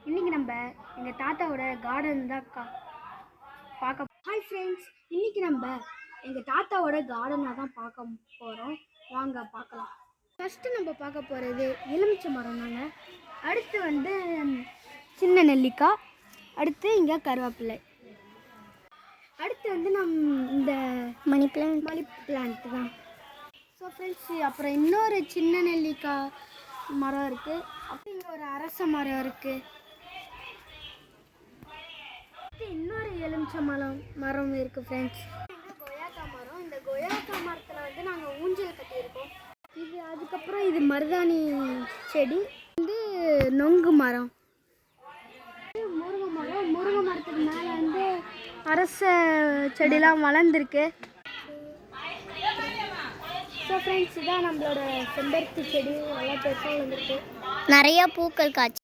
இன்றைக்கி நம்ம எங்கள் தாத்தாவோட கார்டன் தான் பார்க்க. ஹாய் ஃப்ரெண்ட்ஸ், இன்றைக்கி நம்ம எங்கள் தாத்தாவோட கார்டனை தான் பார்க்க போகிறோம். வாங்க பார்க்கலாம். ஃபஸ்ட்டு நம்ம பார்க்க போகிறது எலுமிச்சை மரம் தாங்க. அடுத்து சின்ன நெல்லிக்காய், அடுத்து இங்கே கருவேப்பிலை, அடுத்து இந்த மணி பிளான்ட் தான். ஸோ ஃப்ரெண்ட்ஸ், அப்புறம் இன்னொரு சின்ன நெல்லிக்காய் மரம் இருக்குது. அப்புறம் இங்கே ஒரு அரச மரம் இருக்குது. இன்னொரு எலுமிச்சை மரம் இருக்குது ஃப்ரெண்ட்ஸ். இங்கே கொய்யாக்காய் மரம். இந்த கொய்யாக்காய் மரத்தில் நாங்கள் ஊஞ்சல் கட்டியிருக்கோம். அதுக்கப்புறம் இது மருதாணி செடி, நொங்கு மரம், முருங்கை மரம். முருங்கை மரத்துக்கு மேலே அரச செடிலாம் வளர்ந்துருக்கு. ஸோ ஃப்ரெண்ட்ஸ், இதான் நம்மளோட செம்பருத்தி செடி நல்லா பெருசாக வளர்ந்துருக்கு. நிறைய பூக்கள் காய்ச்சி